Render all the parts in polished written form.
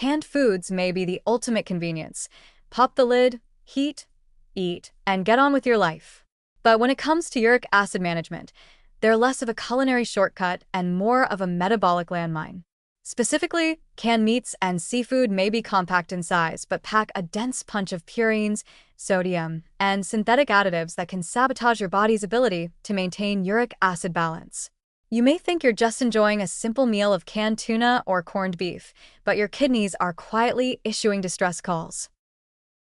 Canned foods may be the ultimate convenience. Pop the lid, heat, eat, and get on with your life. But when it comes to uric acid management, they're less of a culinary shortcut and more of a metabolic landmine. Specifically, canned meats and seafood may be compact in size but pack a dense punch of purines, sodium, and synthetic additives that can sabotage your body's ability to maintain uric acid balance. You may think you're just enjoying a simple meal of canned tuna or corned beef, but your kidneys are quietly issuing distress calls.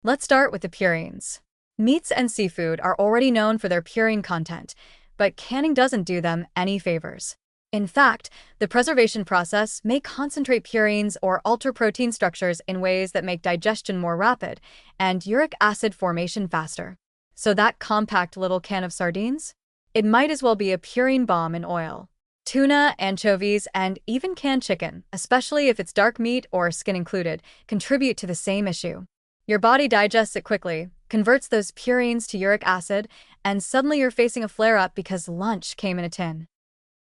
Let's start with the purines. Meats and seafood are already known for their purine content, but canning doesn't do them any favors. In fact, the preservation process may concentrate purines or alter protein structures in ways that make digestion more rapid and uric acid formation faster. So that compact little can of sardines? It might as well be a purine bomb in oil. Tuna, anchovies, and even canned chicken, especially if it's dark meat or skin included, contribute to the same issue. Your body digests it quickly, converts those purines to uric acid, and suddenly you're facing a flare-up because lunch came in a tin.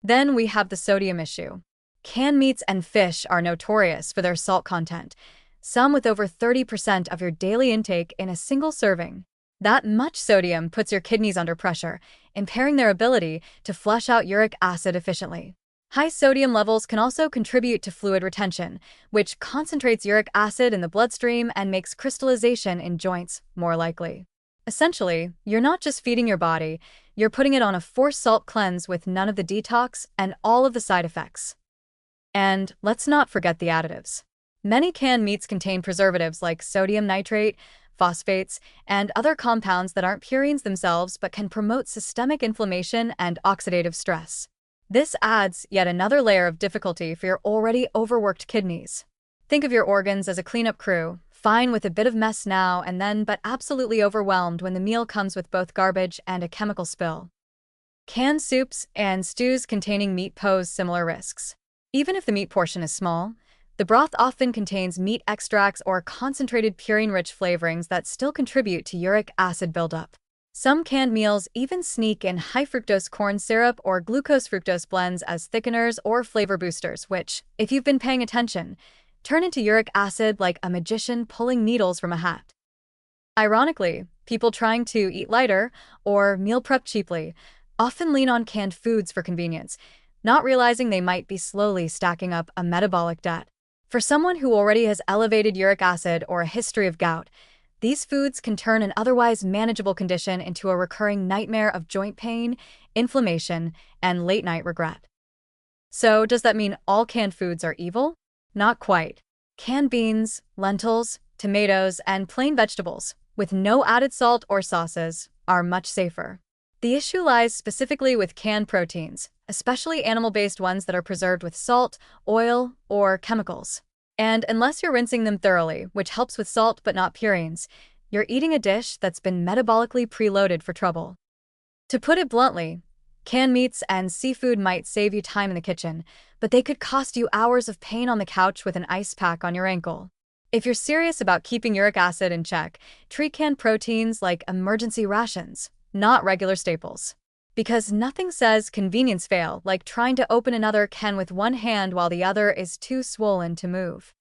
Then we have the sodium issue. Canned meats and fish are notorious for their salt content, some with over 30% of your daily intake in a single serving. That much sodium puts your kidneys under pressure, impairing their ability to flush out uric acid efficiently. High sodium levels can also contribute to fluid retention, which concentrates uric acid in the bloodstream and makes crystallization in joints more likely. Essentially, you're not just feeding your body, you're putting it on a forced salt cleanse with none of the detox and all of the side effects. And let's not forget the additives. Many canned meats contain preservatives like sodium nitrate, phosphates, and other compounds that aren't purines themselves but can promote systemic inflammation and oxidative stress. This adds yet another layer of difficulty for your already overworked kidneys. Think of your organs as a cleanup crew, fine with a bit of mess now and then but absolutely overwhelmed when the meal comes with both garbage and a chemical spill. Canned soups and stews containing meat pose similar risks. Even if the meat portion is small, the broth often contains meat extracts or concentrated purine-rich flavorings that still contribute to uric acid buildup. Some canned meals even sneak in high-fructose corn syrup or glucose-fructose blends as thickeners or flavor boosters, which, if you've been paying attention, turn into uric acid like a magician pulling needles from a hat. Ironically, people trying to eat lighter or meal prep cheaply often lean on canned foods for convenience, not realizing they might be slowly stacking up a metabolic debt. For someone who already has elevated uric acid or a history of gout, these foods can turn an otherwise manageable condition into a recurring nightmare of joint pain, inflammation, and late-night regret. So, does that mean all canned foods are evil? Not quite. Canned beans, lentils, tomatoes, and plain vegetables, with no added salt or sauces, are much safer. The issue lies specifically with canned proteins, especially animal-based ones that are preserved with salt, oil, or chemicals. And unless you're rinsing them thoroughly, which helps with salt but not purines, you're eating a dish that's been metabolically preloaded for trouble. To put it bluntly, canned meats and seafood might save you time in the kitchen, but they could cost you hours of pain on the couch with an ice pack on your ankle. If you're serious about keeping uric acid in check, treat canned proteins like emergency rations, not regular staples. Because nothing says convenience fail like trying to open another can with one hand while the other is too swollen to move.